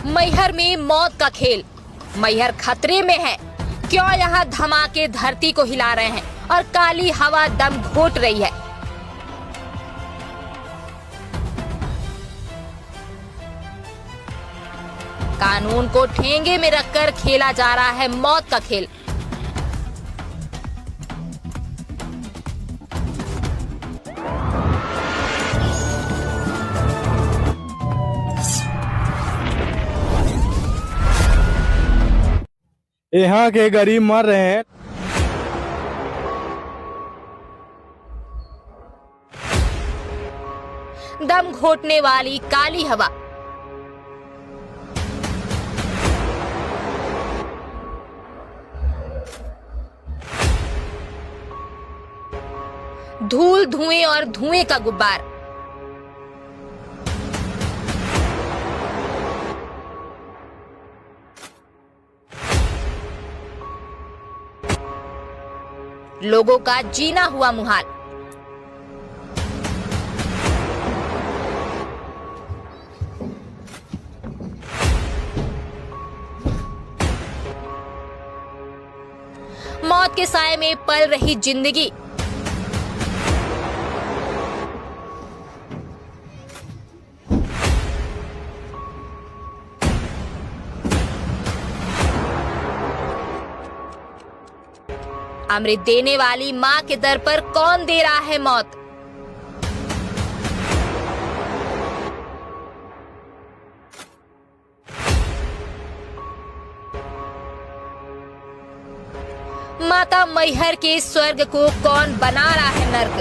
मैहर में मौत का खेल, मैहर खतरे में है। क्यों यहाँ धमाके धरती को हिला रहे हैं और काली हवा दम घोट रही है। कानून को ठेंगे में रखकर खेला जा रहा है मौत का खेल। यहाँ के गरीब मर रहे हैं। दम घोटने वाली काली हवा। धूल, धुएं और धुएं का गुब्बार। लोगों का जीना हुआ मुहाल। मौत के साए में पल रही जिंदगी। अमृत देने वाली मां के दर पर कौन दे रहा है मौत। माता मैहर के स्वर्ग को कौन बना रहा है नर्क।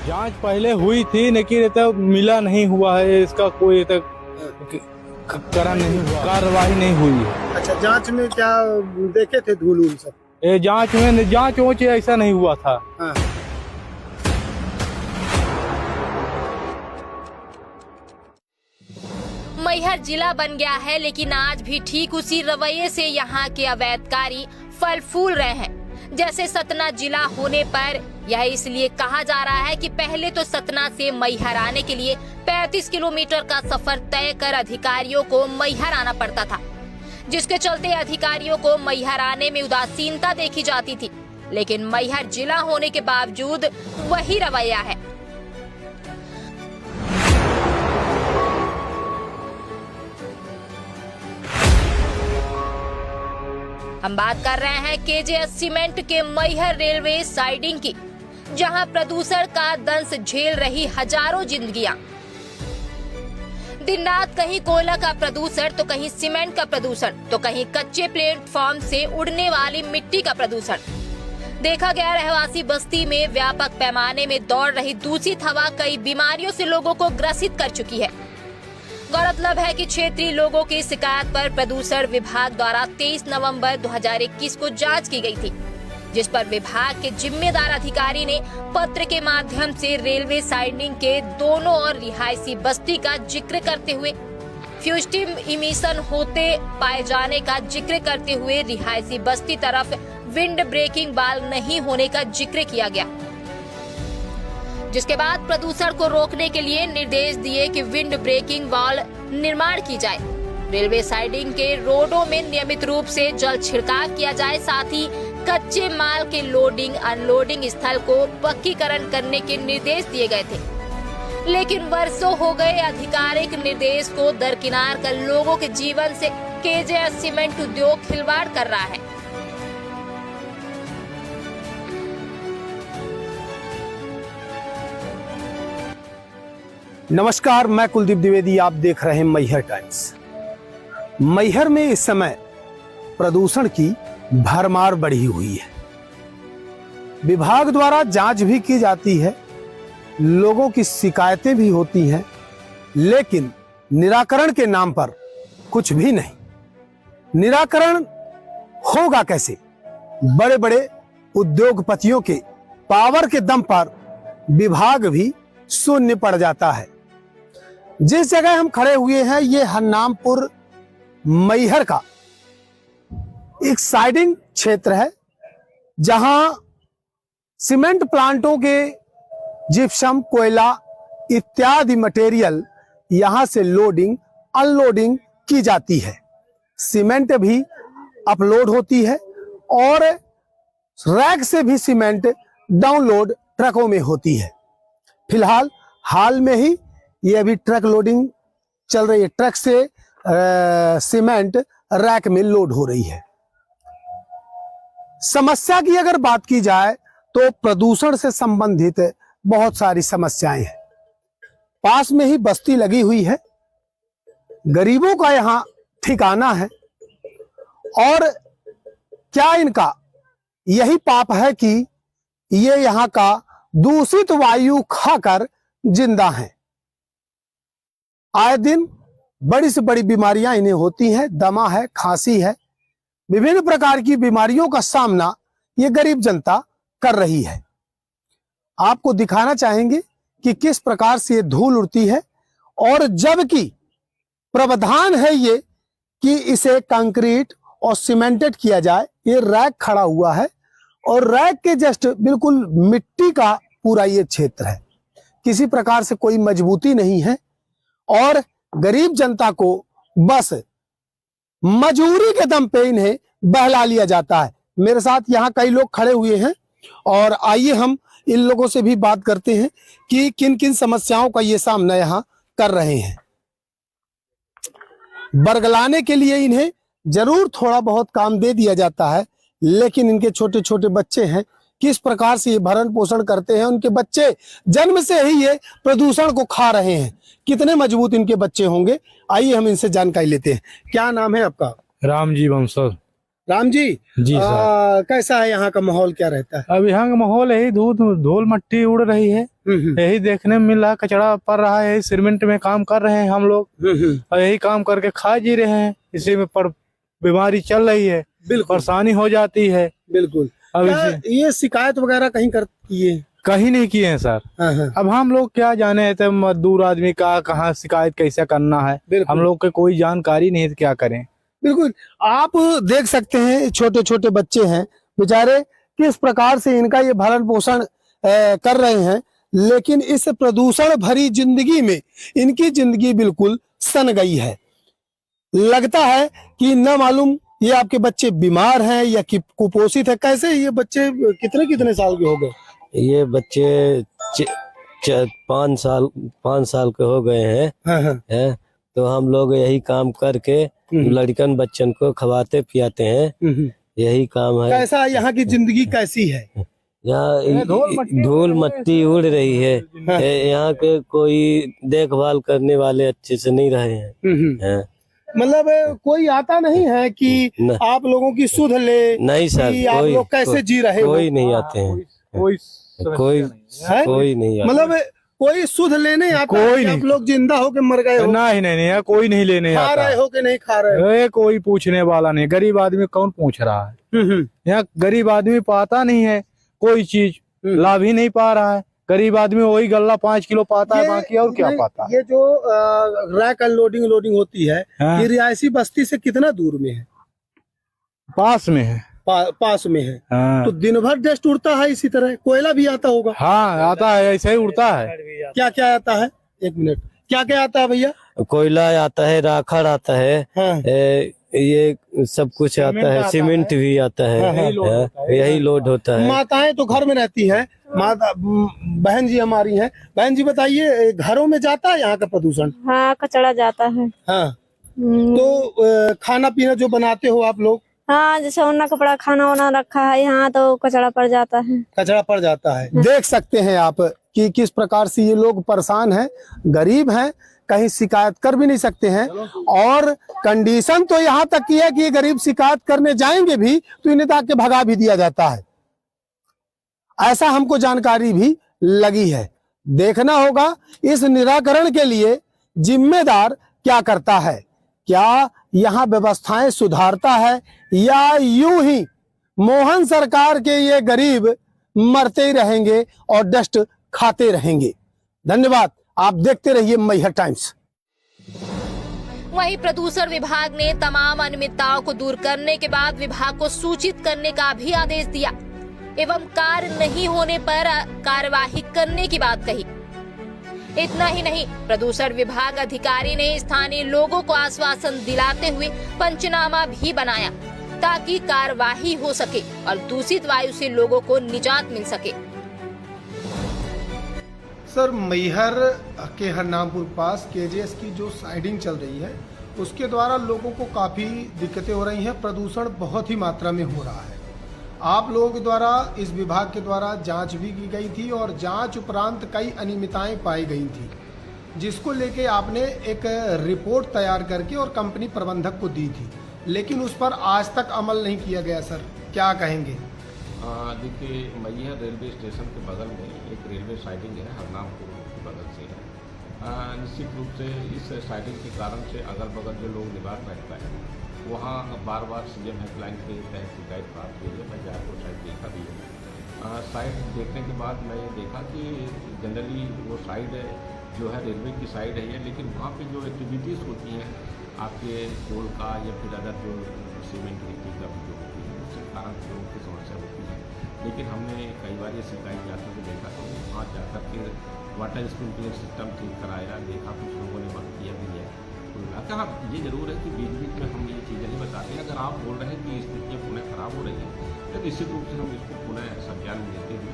जांच पहले हुई थी लेकिन तक मिला नहीं हुआ है, इसका कोई तक करण नहीं हुआ, कार्रवाई नहीं हुई है। अच्छा, जांच में क्या देखे थे धूल उल सब? जांच में जांच वोच ऐसा नहीं हुआ था। हाँ। मैहर जिला बन गया है, लेकिन आज भी ठीक उसी रवैये से यहाँ के अवैधकारी फल फूल रहे हैं। जैसे सतना जिला होने पर यह इसलिए कहा जा रहा है कि पहले तो सतना से मैहर आने के लिए 35 किलोमीटर का सफर तय कर अधिकारियों को मैहर आना पड़ता था, जिसके चलते अधिकारियों को मैहर आने में उदासीनता देखी जाती थी। लेकिन मैहर जिला होने के बावजूद वही रवैया है। हम बात कर रहे हैं केजेएस सीमेंट के मैहर रेलवे साइडिंग की, जहां प्रदूषण का दंश झेल रही हजारों जिंदगियां। दिन रात कहीं कोयला का प्रदूषण, तो कहीं सीमेंट का प्रदूषण, तो कहीं कच्चे प्लेटफॉर्म से उड़ने वाली मिट्टी का प्रदूषण। देखा गया रहवासी बस्ती में व्यापक पैमाने में दौड़ रही दूषित हवा कई बीमारियों से लोगों को ग्रसित कर चुकी है। गौरतलब है कि क्षेत्रीय लोगों की शिकायत पर प्रदूषण विभाग द्वारा 23 नवंबर 2021 को जांच की गई थी, जिस पर विभाग के जिम्मेदार अधिकारी ने पत्र के माध्यम से रेलवे साइडिंग के दोनों ओर रिहायशी बस्ती का जिक्र करते हुए फ्यूस्टिम इमिशन होते पाए जाने का जिक्र करते हुए रिहायशी बस्ती तरफ विंड ब्रेकिंग वाल नहीं होने का जिक्र किया गया, जिसके बाद प्रदूषण को रोकने के लिए निर्देश दिए कि विंड ब्रेकिंग वाल निर्माण की जाए। रेलवे साइडिंग के रोडों में नियमित रूप से जल छिड़काव किया जाए, साथ ही कच्चे माल के लोडिंग अनलोडिंग स्थल को पक्कीकरण करने के निर्देश दिए गए थे। लेकिन वर्षों हो गए आधिकारिक निर्देश को दरकिनार कर लोगों के जीवन से केजेएस सीमेंट उद्योग खिलवाड़ कर रहा है। नमस्कार, मैं कुलदीप द्विवेदी, आप देख रहे हैं मैहर टाइम्स। मैहर में इस समय प्रदूषण की भरमार बढ़ी हुई है। विभाग द्वारा जांच भी की जाती है, लोगों की शिकायतें भी होती हैं, लेकिन निराकरण के नाम पर कुछ भी नहीं। निराकरण होगा कैसे? बड़े बड़े उद्योगपतियों के पावर के दम पर विभाग भी शून्य पड़ जाता है। जिस जगह हम खड़े हुए हैं, ये हरनामपुर मैहर का एक साइडिंग क्षेत्र है, जहां सीमेंट प्लांटों के जिप्सम, कोयला इत्यादि मटेरियल यहां से लोडिंग अनलोडिंग की जाती है। सीमेंट भी अपलोड होती है और रैक से भी सीमेंट डाउनलोड ट्रकों में होती है। फिलहाल हाल में ही ये अभी ट्रक लोडिंग चल रही है, ट्रक से सीमेंट रैक में लोड हो रही है। समस्या की अगर बात की जाए तो प्रदूषण से संबंधित बहुत सारी समस्याएं हैं। पास में ही बस्ती लगी हुई है, गरीबों का यहाँ ठिकाना है और क्या इनका यही पाप है कि ये यहाँ का दूषित वायु खाकर जिंदा हैं। आए दिन बड़ी से बड़ी बीमारियां इन्हें होती हैं, दमा है, खांसी है, विभिन्न प्रकार की बीमारियों का सामना ये गरीब जनता कर रही है। आपको दिखाना चाहेंगे कि किस प्रकार से ये धूल उड़ती है और जबकि प्रावधान है ये कि इसे कंक्रीट और सीमेंटेड किया जाए। ये रैक खड़ा हुआ है और रैक के जस्ट बिल्कुल मिट्टी का पूरा ये क्षेत्र है, किसी प्रकार से कोई मजबूती नहीं है और गरीब जनता को बस मजूरी के दम पे इन्हें बहला लिया जाता है। मेरे साथ यहाँ कई लोग खड़े हुए हैं और आइए हम इन लोगों से भी बात करते हैं कि किन किन समस्याओं का ये सामना यहाँ कर रहे हैं। बरगलाने के लिए इन्हें जरूर थोड़ा बहुत काम दे दिया जाता है, लेकिन इनके छोटे छोटे बच्चे हैं, किस प्रकार से ये भरण पोषण करते हैं। उनके बच्चे जन्म से ही ये प्रदूषण को खा रहे हैं, कितने मजबूत इनके बच्चे होंगे। आइए हम इनसे जानकारी लेते हैं। क्या नाम है आपका? राम जी वंशज। राम जी, जी सर। कैसा है यहाँ का माहौल, क्या रहता है? अब यहाँ का माहौल यही धूल मट्टी उड़ रही है, यही देखने में मिल रहा है, कचरा पड़ रहा है, सीमेंट में काम कर रहे हैं हम लोग और यही काम करके खा जी रहे हैं। इसी में बीमारी चल रही है, परेशानी हो जाती है। बिल्कुल। अब ये शिकायत वगैरह कहीं किए? कहीं नहीं किए हैं सर। अब हम लोग क्या जाने, तो मजदूर आदमी का कहाँ शिकायत कैसे करना है, हम लोग के कोई जानकारी नहीं है, क्या करें। बिल्कुल, आप देख सकते हैं छोटे छोटे बच्चे हैं बेचारे, किस प्रकार से इनका ये भरण पोषण कर रहे हैं, लेकिन इस प्रदूषण भरी जिंदगी में इनकी जिंदगी बिल्कुल सन गई है। लगता है कि न मालूम ये आपके बच्चे बीमार हैं या कि कुपोषित है। कैसे ये बच्चे कितने कितने साल के हो गए? ये बच्चे 5 साल के हो गए हैं। है तो हम लोग यही काम करके लड़कन बच्चन को खवाते पियाते हैं, यही काम है। कैसा यहाँ की जिंदगी कैसी है? यहाँ धूल मट्टी उड़ रही है, यहाँ के कोई देखभाल करने वाले अच्छे से नहीं रहे हैं। मतलब कोई आता नहीं है कि आप लोगों की सुध ले? नहीं सर, आप लोग कैसे जी रहे? कोई नहीं आते हैं, कोई नहीं आता। मतलब कोई सुध लेने आता? कोई नहीं। आप लोग जिंदा हो के मर गए हो? नहीं, कोई नहीं लेने आता। खा रहे हो कि नहीं खा रहे हो? कोई पूछने वाला नहीं। गरीब आदमी कौन पूछ रहा है? यहाँ गरीब आदमी पाता नहीं है, कोई चीज लाभ ही नहीं पा रहा है। गरीब आदमी वही गल्ला 5 किलो पाता है, बाकी और क्या पाता। ये जो रैक लोडिंग होती है, ये रिहायशी बस्ती से कितना दूर में है? पास में है। पास में है। तो दिन भर डस्ट उड़ता है इसी तरह? कोयला भी आता होगा? हाँ आता है, ऐसे ही उड़ता है। क्या क्या आता है? एक मिनट, क्या क्या आता है भैया? कोयला आता है, राखड़ आता है, ये सब कुछ आता है, सीमेंट भी आता है, यही लोड होता है। माताएं तो घर में रहती हैं, माता बहन जी हमारी हैं। बहन जी बताइए, घरों में जाता है यहाँ का प्रदूषण? हाँ, कचरा जाता है। हाँ, तो खाना पीना जो बनाते हो आप लोग? हाँ, जैसे उन्ना कपड़ा खाना वाना रखा है यहाँ, तो कचरा पड़ जाता है। कचरा पड़ जाता है। देख सकते हैं आप कि किस प्रकार से ये लोग परेशान हैं, गरीब हैं, कहीं शिकायत कर भी नहीं सकते हैं। और कंडीशन तो यहाँ तक की है कि ये गरीब शिकायत करने जाएंगे भी तो इन्हें ताकि भगा भी दिया जाता है, ऐसा हमको जानकारी भी लगी है। देखना होगा इस निराकरण के लिए जिम्मेदार क्या करता है, क्या यहाँ व्यवस्थाएं सुधारता है या यूं ही मोहन सरकार के ये गरीब मरते ही रहेंगे और डस्ट खाते रहेंगे। धन्यवाद, आप देखते रहिए मैहर टाइम्स। वहीं प्रदूषण विभाग ने तमाम अनियमितताओं को दूर करने के बाद विभाग को सूचित करने का भी आदेश दिया। एवं कार्य नहीं होने पर कार्यवाही करने की बात कही। इतना ही नहीं, प्रदूषण विभाग अधिकारी ने स्थानीय लोगों को आश्वासन दिलाते हुए पंचनामा भी बनाया ताकि कार्यवाही हो सके और दूषित वायु से लोगों को निजात मिल सके। सर, मैहर के हरनामपुर पास केजेएस की जो साइडिंग चल रही है उसके द्वारा लोगों को काफ़ी दिक्कतें हो रही हैं। प्रदूषण बहुत ही मात्रा में हो रहा है। आप लोगों के द्वारा, इस विभाग के द्वारा जांच भी की गई थी और जांच उपरांत कई अनियमितताएं पाई गई थी, जिसको लेके आपने एक रिपोर्ट तैयार करके और कंपनी प्रबंधक को दी थी, लेकिन उस पर आज तक अमल नहीं किया गया। सर, क्या कहेंगे? देखिए, मैहर रेलवे स्टेशन के बगल में एक रेलवे साइडिंग है, हरनामपुर के बगल से है। निश्चित रूप से इस साइडिंग के कारण से अगल बगल जो लोग निवास रहता है वहाँ बार बार सीएम हेल्पलाइन के तहत शिकायत प्राप्त हुई है। मैं जाकर साइड देखा भी है। साइड देखने के बाद मैं ये देखा कि जनरली वो साइड जो है रेलवे की साइड है, लेकिन वहाँ पे जो एक्टिविटीज़ होती हैं आपके कोल का या फिर अदर जो सीमेंट गिट्टी का भी जो होती है उसके कारण लोगों की समस्या होती है। लेकिन हमने कई बार ये शिकायत जाकर के देखा तो वहाँ जाकर के वाटर स्प्रिंकलर सिस्टम ठीक कराया, देखा कुछ लोगों ने वर्क किया भी है। तो हाँ, ये जरूर है कि बीच बीच में हम ये चीज़ें नहीं बताते हैं। अगर आप बोल रहे हैं कि स्थितियाँ पुनः खराब हो रही हैं तो निश्चित रूप से हम इसको पुनः संज्ञान में लेते हुए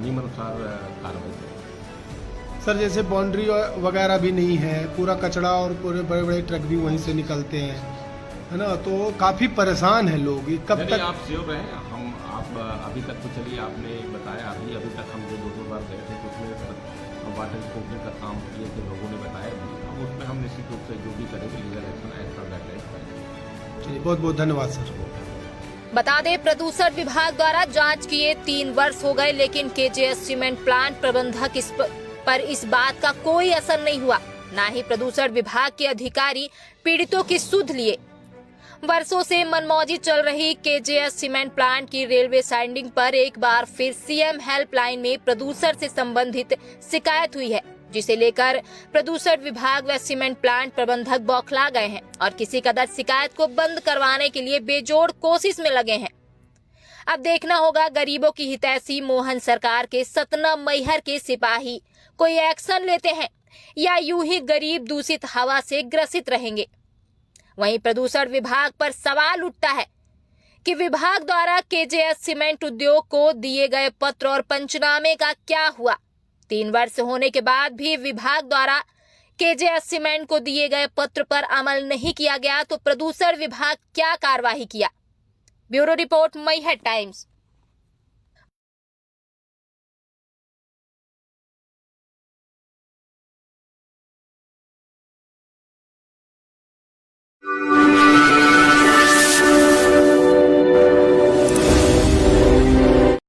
नियमानुसार कार्रवाई करें। सर, जैसे बाउंड्री वगैरह भी नहीं है, पूरा कचरा और पूरे बड़े बड़े ट्रक भी वहीं से निकलते हैं, है ना, तो काफ़ी परेशान है लोग। ये कब तक आप श्योर रहें? आप अभी तक तो चलिए आपने बताया, अभी तक हम जो 2 बार गए थे तो उसमें वाटर स्प्रिंकलर का काम किए थे, लोगों ने बताया भी। अब उसमें हम निश्चित रूप से जो भी करेंगे legal action as per guidelines करेंगे। चलिए, बहुत बहुत धन्यवाद सर। बता दें, प्रदूषण विभाग द्वारा जांच किए 3 वर्ष हो गए, लेकिन केजेएस सीमेंट प्लांट प्रबंधक पर इस बात का कोई असर नहीं हुआ। न ही प्रदूषण विभाग के अधिकारी पीड़ितों की सुध लिए। वर्षों से मनमौजी चल रही केजेएस सीमेंट प्लांट की रेलवे साइडिंग पर एक बार फिर सीएम हेल्पलाइन में प्रदूषण से संबंधित शिकायत हुई है, जिसे लेकर प्रदूषण विभाग व सीमेंट प्लांट प्रबंधक बौखला गए हैं और किसी कदर शिकायत को बंद करवाने के लिए बेजोड़ कोशिश में लगे हैं। अब देखना होगा गरीबों की हितैषी मोहन सरकार के सतना मैहर के सिपाही कोई एक्शन लेते हैं या यूं ही गरीब दूषित हवा से ग्रसित रहेंगे। वहीं प्रदूषण विभाग पर सवाल उठता है कि विभाग द्वारा केजेएस सीमेंट उद्योग को दिए गए पत्र और पंचनामे का क्या हुआ। 3 वर्ष होने के बाद भी विभाग द्वारा केजेएस सीमेंट को दिए गए पत्र पर अमल नहीं किया गया तो प्रदूषण विभाग क्या कार्रवाई किया। Bureau report, Maihar times.